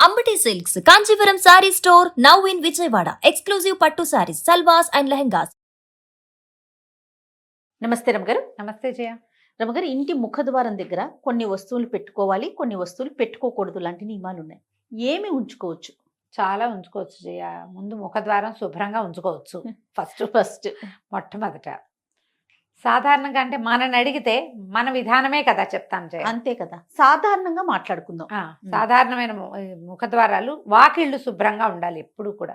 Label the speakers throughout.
Speaker 1: Ambati silks Kanchipuram sari store now in Vijayawada. Exclusive పట్టు saris, సల్వాస్ and lehengas.
Speaker 2: నమస్తే రమగారు.
Speaker 3: నమస్తే జయ.
Speaker 2: రమగారు, ఇంటి ముఖద్వారం దగ్గర కొన్ని వస్తువులు పెట్టుకోవాలి, కొన్ని వస్తువులు పెట్టుకోకూడదు లాంటి నియమాలు ఉన్నాయి. ఏమి ఉంచుకోవచ్చు?
Speaker 3: చాలా ఉంచుకోవచ్చు జయ. ముందు ముఖద్వారం శుభ్రంగా ఉంచుకోవచ్చు. ఫస్ట్ మొట్టమొదట సాధారణంగా అంటే మనని అడిగితే మన విధానమే కదా చెప్తాం జయ.
Speaker 2: అంతే కదా, సాధారణంగా మాట్లాడుకుందాం.
Speaker 3: సాధారణమైన ముఖద్వారాలు, వాకిళ్ళు శుభ్రంగా ఉండాలి ఎప్పుడు కూడా.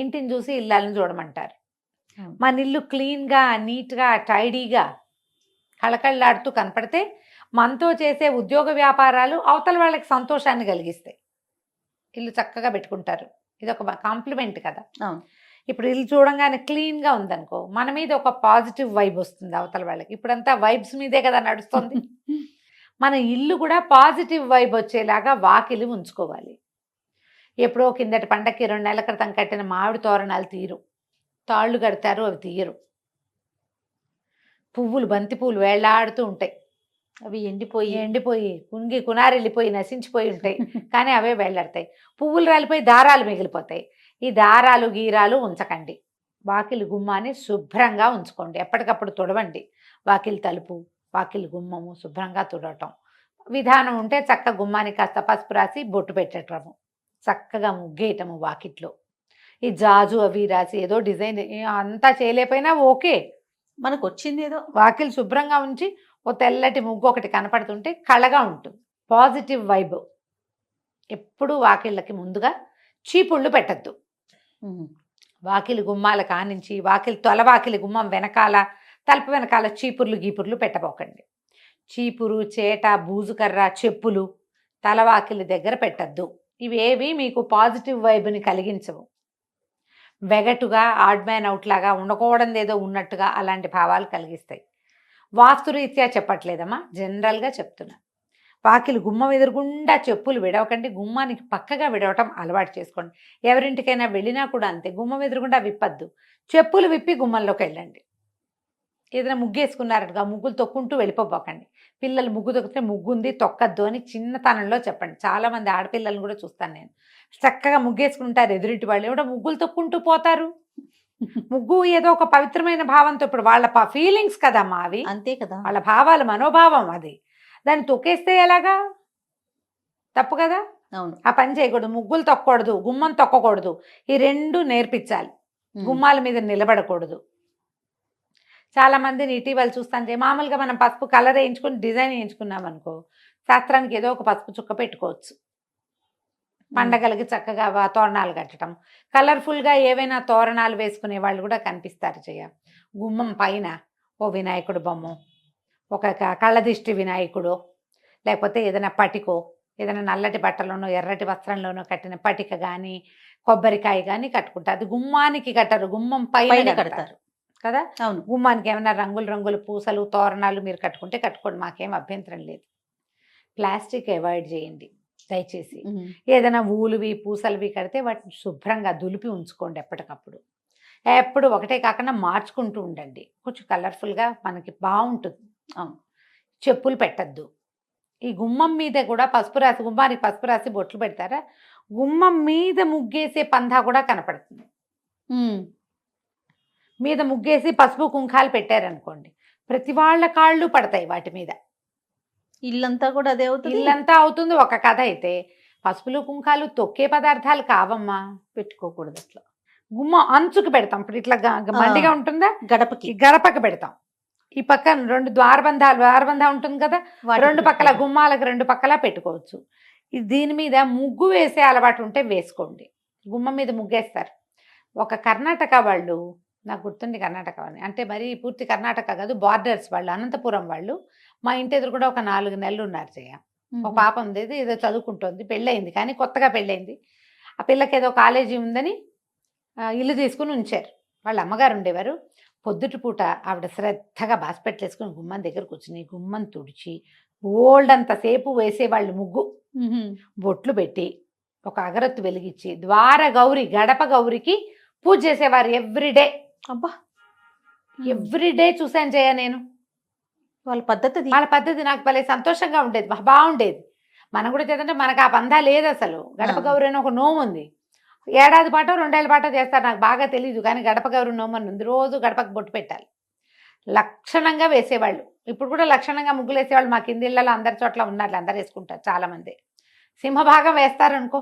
Speaker 3: ఇంటిని చూసి ఇళ్ళని చూడమంటారు. మన ఇల్లు క్లీన్గా, నీట్గా, టైడీగా, కళకళలాడుతూ కనపడితే మనతో చేసే ఉద్యోగ వ్యాపారాలు అవతల వాళ్ళకి సంతోషాన్ని కలిగిస్తాయి. ఇల్లు చక్కగా పెట్టుకుంటారు. ఇది ఒక కాంప్లిమెంట్ కదా. ఇప్పుడు ఇల్లు చూడంగానే క్లీన్గా ఉందనుకో, మన మీద ఒక పాజిటివ్ వైబ్ వస్తుంది అవతల వాళ్ళకి. ఇప్పుడంతా వైబ్స్ మీదే కదా నడుస్తుంది. మన ఇల్లు కూడా పాజిటివ్ వైబ్ వచ్చేలాగా వాకిలి ఉంచుకోవాలి. ఎప్పుడో కిందటి పండక్కి 2 నెలల క్రితం కట్టిన మామిడి తోరణాలు తీరు, తాళ్ళు కడతారు, అవి తీయరు. పువ్వులు, బంతి పువ్వులు వేళ్లాడుతూ ఉంటాయి.
Speaker 2: అవి ఎండిపోయి
Speaker 3: కుంగి కునారెళ్ళిపోయి నశించిపోయి ఉంటాయి, కానీ అవే వేళ్లాడతాయి. పువ్వులు రాలిపోయి దారాలు మిగిలిపోతాయి. ఈ దారాలు గీరాలు ఉంచకండి. వాకిలి గుమ్మాన్ని శుభ్రంగా ఉంచుకోండి. ఎప్పటికప్పుడు తుడవండి. వాకిలి తలుపు, వాకిలి గుమ్మము శుభ్రంగా తుడవటం. విధానం ఉంటే చక్క గుమ్మానికి కాస్త పసుపు రాసి బొట్టు పెట్టటము, చక్కగా ముగ్గేయటము వాకిట్లో. ఈ జాజు అవి రాసి ఏదో డిజైన్ అంతా చేయలేకపోయినా ఓకే,
Speaker 2: మనకు వచ్చింది ఏదో.
Speaker 3: వాకిలి శుభ్రంగా ఉంచి ఓ తెల్లటి ముగ్గు ఒకటి కనపడుతుంటే కళగా ఉంటుంది, పాజిటివ్ వైబ్. ఎప్పుడు వాకిళ్ళకి ముందుగా చీపుళ్ళు పెట్టద్దు. వాకిలి గుమ్మాల కానించి వాకిలి తొలవాకిలి గుమ్మం వెనకాల, తలుపు వెనకాల చీపుర్లు గీపుర్లు పెట్టబోకండి. చీపురు, చేట, బూజుకర్ర, చెప్పులు తలవాకిలి దగ్గర పెట్టద్దు. ఇవేవి మీకు పాజిటివ్ వైబ్ని కలిగించవు. వెగటుగా, ఆడ్ మ్యాన్ అవుట్ లాగా, ఉండకూడదు ఏదో ఉన్నట్టుగా అలాంటి భావాలు కలిగిస్తాయి. వాస్తురీత్యా చెప్పట్లేదమ్మా, జనరల్గా చెప్తున్నా. వాకిలి గుమ్మం ఎదురుగుండా చెప్పులు విడవకండి. గుమ్మానికి పక్కగా విడవటం అలవాటు చేసుకోండి. ఎవరింటికైనా వెళ్ళినా కూడా అంతే, గుమ్మం ఎదురుగుండా విప్పద్దు. చెప్పులు విప్పి గుమ్మంలోకి వెళ్ళండి. ఏదైనా ముగ్గేసుకున్నారట్టుగా ముగ్గులు తొక్కుంటూ వెళ్ళిపోబోకండి. పిల్లలు ముగ్గు తొక్కితే ముగ్గుంది తొక్కద్దు అని చిన్నతనంలో చెప్పండి. చాలామంది ఆడపిల్లలను కూడా చూస్తాను నేను. చక్కగా ముగ్గేసుకుంటారు ఎదురింటి వాళ్ళు, ఏమిటో ముగ్గులు తొక్కుంటూ పోతారు. ముగ్గు ఏదో ఒక పవిత్రమైన భావంతో, ఇప్పుడు వాళ్ళ ఫీలింగ్స్ కదమ్మా అవి.
Speaker 2: అంతే కదా,
Speaker 3: వాళ్ళ భావాలు, మనోభావం అది. దాన్ని తొక్కేస్తే ఎలాగా? తప్పు కదా.
Speaker 2: అవును,
Speaker 3: ఆ పని చేయకూడదు. ముగ్గులు తొక్కకూడదు, గుమ్మం తొక్కకూడదు. ఈ 2 నేర్పించాలి. గుమ్మాల మీద నిలబడకూడదు. చాలా మందిని ఇటీవల చూస్తాంటే, మామూలుగా మనం పసుపు కలర్ వేయించుకుని డిజైన్ వేయించుకున్నాం అనుకో, శాస్త్రానికి ఏదో ఒక పసుపు చుక్క పెట్టుకోవచ్చు. పండగలకి చక్కగా తోరణాలు కట్టడం, కలర్ఫుల్గా ఏవైనా తోరణాలు వేసుకునే వాళ్ళు కూడా కనిపిస్తారు. గుమ్మం పైన ఓ వినాయకుడు బొమ్మ, ఒక కళ్ళదిష్టి వినాయకుడు, లేకపోతే ఏదైనా పటికో, ఏదైనా నల్లటి బట్టలోనో ఎర్రటి వస్త్రంలోనో కట్టిన పటిక కానీ, కొబ్బరికాయ కానీ కట్టుకుంటారు. అది గుమ్మానికి కట్టరు, గుమ్మం పైన కడతారు కదా.
Speaker 2: అవును,
Speaker 3: గుమ్మానికి ఏమైనా రంగులు పూసలు, తోరణాలు మీరు కట్టుకుంటే కట్టుకోండి, మాకేం అభ్యంతరం లేదు. ప్లాస్టిక్ అవాయిడ్ చేయండి దయచేసి. ఏదైనా ఊలువి, పూసలువి కడితే వాటిని శుభ్రంగా దులిపి ఉంచుకోండి ఎప్పటికప్పుడు. ఎప్పుడు ఒకటే కాకుండా మార్చుకుంటూ ఉండండి, కొంచెం కలర్ఫుల్గా మనకి బాగుంటుంది. అవును, చెప్పులు పెట్టద్దు. ఈ గుమ్మం మీద కూడా పసుపు రాసి, గుమ్మానికి పసుపు రాసి బొట్లు పెడతారా, గుమ్మం మీద ముగ్గేసే పందా కూడా కనపడుతుంది. మీద ముగ్గేసి పసుపు కుంకాలు పెట్టారనుకోండి, ప్రతి వాళ్ళ కాళ్ళు పడతాయి వాటి మీద.
Speaker 2: ఇల్లంతా కూడా అదే అవుతుంది.
Speaker 3: ఇల్లంతా అవుతుంది. ఒక కథ అయితే పసుపులు కుంకాలు తొక్కే పదార్థాలు కావమ్మా,
Speaker 2: పెట్టుకోకూడదు. అట్లా
Speaker 3: గుమ్మ అంచుకు పెడతాం. ఇప్పుడు ఇట్లా మండిగా ఉంటుందా, గడపకి పెడతాం. ఈ పక్కన 2 ద్వారబంధం ఉంటుంది కదా, 2 పక్కల గుమ్మాలకు 2 పక్కల పెట్టుకోవచ్చు. దీని మీద ముగ్గు వేసే అలవాటు ఉంటే వేసుకోండి. గుమ్మం మీద ముగ్గేస్తారు. ఒక కర్ణాటక వాళ్ళు, నాకు గుర్తుంది కర్ణాటక అని, అంటే మరి పూర్తి కర్ణాటక కాదు, బార్డర్స్ వాళ్ళు, అనంతపురం వాళ్ళు. మా ఇంటి ఎదురు కూడా ఒక 4 నెలలు ఉన్నారు. ఒక పాప ఉంది, ఏదో చదువుకుంటుంది, పెళ్ళయింది, కానీ కొత్తగా పెళ్ళయింది. ఆ పిల్లకి ఏదో కాలేజీ ఉందని ఇల్లు తీసుకుని ఉంచారు. వాళ్ళ అమ్మగారు ఉండేవారు. పొద్దుటి పూట ఆవిడ శ్రద్ధగా బాస్పెట్లు వేసుకుని గుమ్మం దగ్గర కూర్చుని గుమ్మం తుడిచి ఓల్డ్ అంతసేపు వేసేవాళ్ళు ముగ్గు, బొట్లు పెట్టి ఒక అగరత్తు వెలిగించి ద్వార గౌరి, గడప గౌరికి పూజ చేసేవారు ఎవ్రీడే.
Speaker 2: అబ్బా,
Speaker 3: ఎవ్రీడే చూశాను నేను.
Speaker 2: వాళ్ళ పద్ధతి
Speaker 3: నాకు భలే సంతోషంగా ఉండేది, బాగుండేది. మనం కూడా చేద్దంటే మనకు ఆ పందా లేదు అసలు. గడప గౌరి అని ఒక నోము ఉంది. ఏడాది పాటో 2 ఏళ్ల పాటో చేస్తారు, నాకు బాగా తెలియదు. కానీ గడప గౌరి నోము అని ఉంది. రోజు గడపకు బొట్టు పెట్టాలి. లక్షణంగా వేసేవాళ్ళు. ఇప్పుడు కూడా లక్షణంగా ముగ్గులు వేసేవాళ్ళు మా కింది ఇళ్లలో అందరి చోట్ల ఉన్నారు, అందరు వేసుకుంటారు. చాలా మంది సింహభాగం వేస్తారనుకో,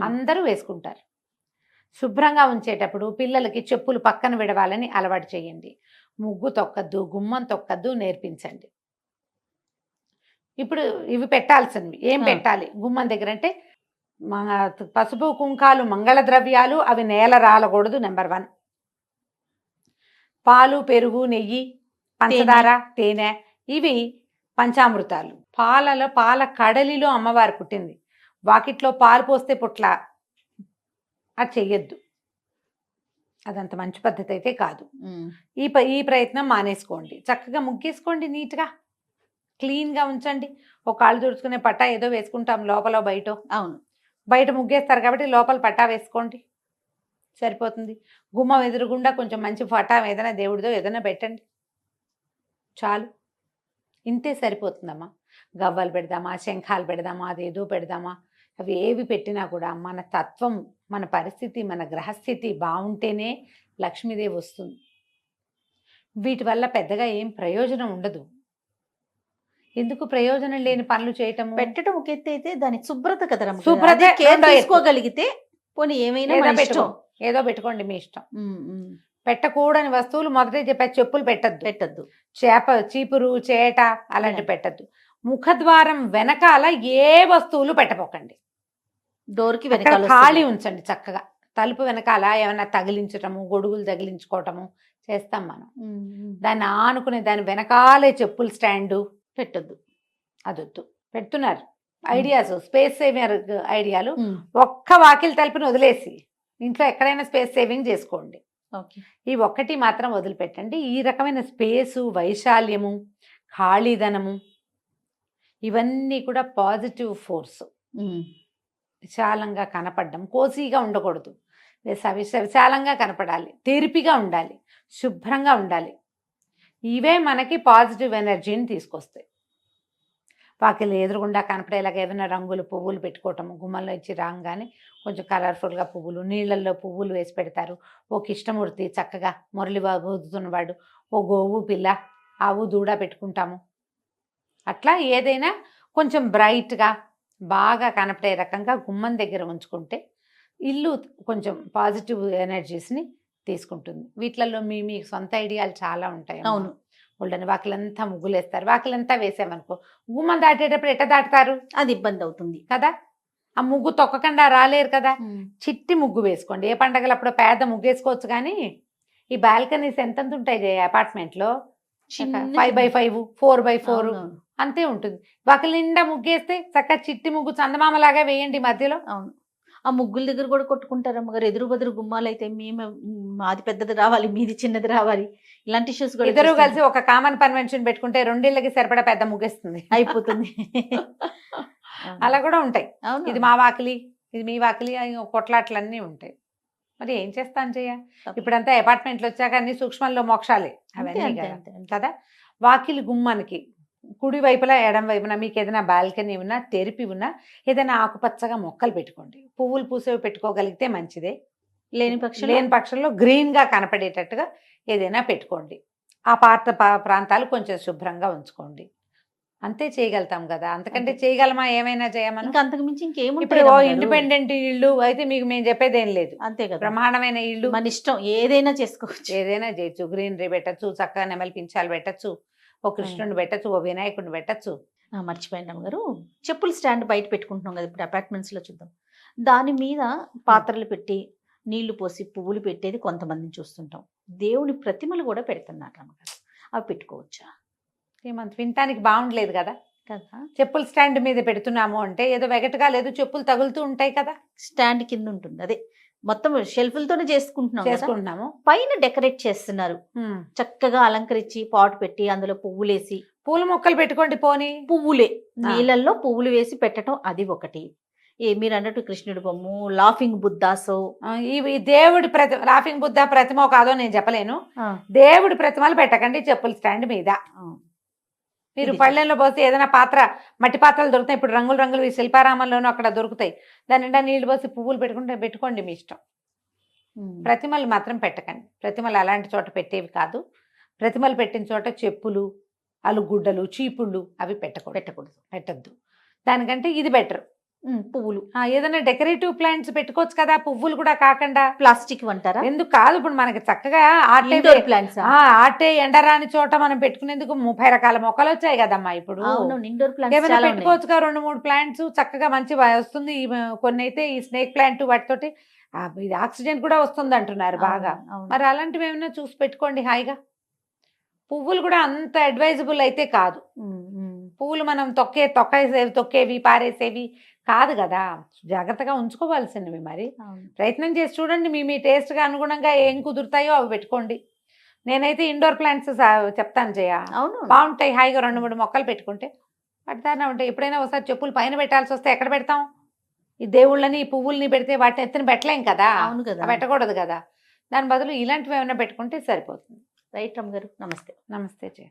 Speaker 3: అందరూ వేసుకుంటారు. శుభ్రంగా ఉంచేటప్పుడు పిల్లలకి చెప్పులు పక్కన విడవాలని అలవాటు చేయండి. ముగ్గు తొక్కద్దు, గుమ్మం తొక్కద్దు నేర్పించండి. ఇప్పుడు ఇవి పెట్టాల్సినవి ఏం పెట్టాలి గుమ్మం దగ్గర అంటే, పసుపు కుంకాలు మంగళ ద్రవ్యాలు, అవి నేల రాలకూడదు. నెంబర్ 1. పాలు, పెరుగు, నెయ్యి, పంచదార, తేనె, ఇవి పంచామృతాలు. పాల కడలిలో అమ్మవారు పుట్టింది. వాకిట్లో పాలు పోస్తే పుట్ల, అది చెయ్యొద్దు. అదంత మంచి పద్ధతి అయితే కాదు. ఈ ప్రయత్నం మానేసుకోండి. చక్కగా ముగ్గేసుకోండి, నీట్గా క్లీన్గా ఉంచండి. ఒక కాళ్ళు తుడుచుకునే పట్టా ఏదో వేసుకుంటాం లోపల బయట.
Speaker 2: అవును,
Speaker 3: బయట ముగ్గేస్తారు కాబట్టి లోపల పట్టా వేసుకోండి, సరిపోతుంది. గుమ్మం ఎదురుగుండా కొంచెం మంచి పట్టా ఏదైనా దేవుడిదో ఏదైనా పెట్టండి, చాలు. ఇంతే సరిపోతుందమ్మా. గవ్వలు పెడదామా, శంఖాలు పెడదామా, అదేదో పెడదామా, అవి ఏవి పెట్టినా కూడా మన తత్వం, మన పరిస్థితి, మన గ్రహస్థితి బాగుంటేనే లక్ష్మీదేవి వస్తుంది. వీటి వల్ల పెద్దగా ఏం ప్రయోజనం ఉండదు. ఎందుకు ప్రయోజనం లేని పనులు చేయటము?
Speaker 2: పెట్టడం ఒక ఎత్తు అయితే దాని శుభ్రత కదా,
Speaker 3: శుభ్రత
Speaker 2: కేర్ తీసుకోగలిగితే పోనీ ఏమైనా మన ఇష్టం.
Speaker 3: ఏదో పెట్టుకోండి, మీ ఇష్టం. పెట్టకూడని వస్తువులు మొదటే చెప్పా, చెప్పులు పెట్టద్దు, చీపురు, చేట అలాంటి పెట్టద్దు. ముఖద్వారం వెనకాల ఏ వస్తువులు పెట్టపోకండి.
Speaker 2: డోర్కి
Speaker 3: వెనకాల ఖాళీ ఉంచండి చక్కగా. తలుపు వెనకాల ఏమైనా తగిలించటము, గొడుగులు తగిలించుకోవటము చేస్తాం మనం. దాన్ని ఆనుకునే దాని వెనకాలే చెప్పులు స్టాండు
Speaker 2: పెట్టద్దు,
Speaker 3: అదొద్దు. పెడుతున్నారు ఐడియాస్, స్పేస్ సేవింగ్ ఐడియాలు. ఒక్క వాకిలి తలుపుని వదిలేసి ఇంట్లో ఎక్కడైనా స్పేస్ సేవింగ్ చేసుకోండి. ఈ ఒక్కటి మాత్రం వదిలిపెట్టండి. ఈ రకమైన స్పేసు, వైశాల్యము, ఖాళీదనము, ఇవన్నీ కూడా పాజిటివ్ ఫోర్స్. విశాలంగా కనపడడం, కోసీగా ఉండకూడదు. విశాలంగా కనపడాలి, తెరిపిగా ఉండాలి, శుభ్రంగా ఉండాలి. ఇవే మనకి పాజిటివ్ ఎనర్జీని తీసుకొస్తాయి. వాకిలి ఎదురుగుండా కనపడేలాగా ఏదైనా రంగులు, పువ్వులు పెట్టుకోవటము. గుమ్మంలో ఇచ్చి రాగానే కొంచెం కలర్ఫుల్గా పువ్వులు, నీళ్ళల్లో పువ్వులు వేసి పెడతారు. ఓ కృష్ణమూర్తి చక్కగా మురళి ఊదుతున్నవాడు, ఓ గోవు పిల్ల, ఆవు దూడ పెట్టుకుంటాము. అట్లా ఏదైనా కొంచెం బ్రైట్గా బాగా కనపడే రకంగా గుమ్మం దగ్గర ఉంచుకుంటే ఇల్లు కొంచెం పాజిటివ్ ఎనర్జీస్ని తీసుకుంటుంది. వీటిలలో మీ సొంత ఐడియాలు చాలా ఉంటాయి.
Speaker 2: అవును,
Speaker 3: వాళ్ళని వాకిలంతా ముగ్గులేస్తారు. వాకిలంతా వేసామనుకో, గుమ్మం దాటేటప్పుడు ఎట్ట దాటుతారు?
Speaker 2: అది ఇబ్బంది అవుతుంది
Speaker 3: కదా. ఆ ముగ్గు తొక్కకుండా రాలేరు కదా. చిట్టి ముగ్గు వేసుకోండి. ఏ పండగలప్పుడు పేద ముగ్గు వేసుకోవచ్చు. కానీ ఈ బాల్కనీస్ ఎంతంత ఉంటాయి అపార్ట్మెంట్లో? 5x5, 4x4 అంతే ఉంటుంది. వాకిలి నిండా ముగ్గేస్తే చక్కగా చిట్టి ముగ్గు చందమామలాగా వేయండి మధ్యలో.
Speaker 2: అవును, ఆ ముగ్గుల దగ్గర కూడా కొట్టుకుంటారు అమ్మగారు. ఎదురు బదురు గుమ్మాలు అయితే మాది పెద్దది రావాలి, మీది చిన్నది రావాలి, ఇలాంటి ఇష్యూస్ కూడా.
Speaker 3: ఇద్దరు కలిసి ఒక కామన్ కన్వెన్షన్ పెట్టుకుంటే 2 ఇళ్ళకి సరిపడా పెద్ద ముగ్గేస్తుంది,
Speaker 2: అయిపోతుంది.
Speaker 3: అలా కూడా ఉంటాయి. ఇది మా వాకిలి, ఇది మీ వాకిలి, కొట్లాట్లన్నీ ఉంటాయి. మరి ఏం చేస్తాను చెయ్య. ఇప్పుడంతా అపార్ట్మెంట్లు వచ్చాక అన్ని సూక్ష్మంలో మోక్షాలే అవన్నీ కదా. వాకిలి గుమ్మానికి కుడి వైపులా ఎడం వైపున మీకు ఏదైనా బాల్కనీ ఉన్నా, తెరిపి ఉన్నా, ఏదైనా ఆకుపచ్చగా మొక్కలు పెట్టుకోండి. పువ్వులు పూసేవి పెట్టుకోగలిగితే మంచిదే. లేని పక్షంలో గ్రీన్గా కనపడేటట్టుగా ఏదైనా పెట్టుకోండి. ఆ ప్రాంతాలు కొంచెం శుభ్రంగా ఉంచుకోండి. అంతే చేయగలుగుతాం కదా. అంతకంటే చేయగలమా? ఏమైనా చేయమని.
Speaker 2: ఇంకా అంతకు మించి ఇంకేముంటుంది.
Speaker 3: ఇప్పుడు ఇండిపెండెంట్ ఇల్లు అయితే మీకు మేము చెప్పేది ఏం లేదు.
Speaker 2: అంతే కదా.
Speaker 3: బ్రహ్మాండమైన ఇల్లు,
Speaker 2: మన ఇష్టం, ఏదైనా చేసుకోవచ్చు,
Speaker 3: ఏదైనా చేయొచ్చు. గ్రీనరీ పెట్టచ్చు, చక్కగా నెమలి పించాలు పెట్టచ్చు, ఓ కృష్ణుని పెట్టచ్చు, ఓ వినాయకుడిని పెట్టచ్చు.
Speaker 2: మర్చిపోయిన గారు, చెప్పుల స్టాండ్ బయట పెట్టుకుంటున్నాం కదా ఇప్పుడు అపార్ట్మెంట్స్ లో. చూద్దాం, దాని మీద పాత్రలు పెట్టి నీళ్లు పోసి పువ్వులు పెట్టేది కొంతమందిని చూస్తుంటాం. దేవుని ప్రతిమలు కూడా పెడుతున్నారు అమ్మగారు, అవి పెట్టుకోవచ్చా?
Speaker 3: ఏమంత వినటానికి బాగుండలేదు కదా. చెప్పుల స్టాండ్ మీద పెడుతున్నాము అంటే ఏదో వెగటగా లేదు, చెప్పులు తగులుతూ ఉంటాయి కదా.
Speaker 2: స్టాండ్ కింద ఉంటుంది, అదే మొత్తం షెల్ఫ్లతోనే చేసుకుంటున్నాము. పైన డెకరేట్ చేస్తున్నారు, చక్కగా అలంకరించి పాట్ పెట్టి అందులో పువ్వులేసి.
Speaker 3: పూల మొక్కలు పెట్టుకోండి, పోనీ పువ్వులే
Speaker 2: నీళ్ళల్లో పువ్వులు వేసి పెట్టడం, అది ఒకటి. మీరు అన్నట్టు కృష్ణుడి బొమ్మ, లాఫింగ్ బుద్ధాసో,
Speaker 3: ఇవి దేవుడి లాఫింగ్ బుద్ధ ప్రతిమ కాదో నేను చెప్పలేను. దేవుడి ప్రతిమలు పెట్టకండి చెప్పుల స్టాండ్ మీద. మీరు
Speaker 2: ఇది
Speaker 3: పళ్ళెంలో పోసి ఏదైనా పాత్ర, మట్టి పాత్రలు దొరుకుతాయి ఇప్పుడు, రంగులు రంగులు ఈ శిల్పారామంలోనూ అక్కడ దొరుకుతాయి. దాని నిండా నీళ్లు పోసి పువ్వులు పెట్టుకోండి మీ ఇష్టం. ప్రతిమలు మాత్రం పెట్టకండి. ప్రతిమలు అలాంటి చోట పెట్టేవి కాదు. ప్రతిమలు పెట్టిన చోట చెప్పులు, అలుగుడ్డలు, చీపుళ్ళు అవి పెట్టద్దు. దానికంటే ఇది బెటర్.
Speaker 2: పువ్వులు
Speaker 3: ఏదైనా డెకరేటివ్ ప్లాంట్స్ పెట్టుకోవచ్చు కదా, పువ్వులు కూడా కాకుండా.
Speaker 2: ప్లాస్టిక్ అంటారా?
Speaker 3: ఎందుకు కాదు, ఇప్పుడు మనకి చక్కగా
Speaker 2: ఇండోర్ ప్లాంట్స్.
Speaker 3: ఆటే ఎండరాని చోట మనం పెట్టుకునేందుకు 30 రకాల మొక్కలు వచ్చాయి కదమ్మా ఇప్పుడు.
Speaker 2: ఇండోర్
Speaker 3: ఏమైనా
Speaker 2: ప్లాంట్స్
Speaker 3: పెట్టుకోవచ్చుగా 2-3 ప్లాంట్స్ చక్కగా మంచి వస్తుంది. కొన్ని అయితే ఈ స్నేక్ ప్లాంట్ వాటితోటి ఇది ఆక్సిజన్ కూడా వస్తుంది అంటున్నారు బాగా. మరి అలాంటివి ఏమైనా చూసి పెట్టుకోండి హాయిగా. పువ్వులు కూడా అంత అడ్వైజబుల్ అయితే కాదు. పువ్వులు మనం తొక్కేవి పారేసేవి కాదు కదా, జాగ్రత్తగా ఉంచుకోవాల్సినవి. మరి ప్రయత్నం చేసి చూడండి, మీ టేస్ట్గా అనుగుణంగా ఏం కుదురుతాయో అవి పెట్టుకోండి. నేనైతే ఇండోర్ ప్లాంట్స్ చెప్తాను జయ, బాగుంటాయి. హాయిగా 2-3 మొక్కలు పెట్టుకుంటే పడతానే ఉంటాయి. ఎప్పుడైనా ఒకసారి చెప్పులు పైన పెట్టాల్సి వస్తే ఎక్కడ పెడతాం? ఈ దేవుళ్ళని, ఈ పువ్వుల్ని పెడితే వాటిని ఎత్తున పెట్టలేం కదా, పెట్టకూడదు కదా. దాని బదులు ఇలాంటివి ఏమైనా పెట్టుకుంటే సరిపోతుంది.
Speaker 2: రైట్ రమ్మ గారు, నమస్తే.
Speaker 3: నమస్తే జయ.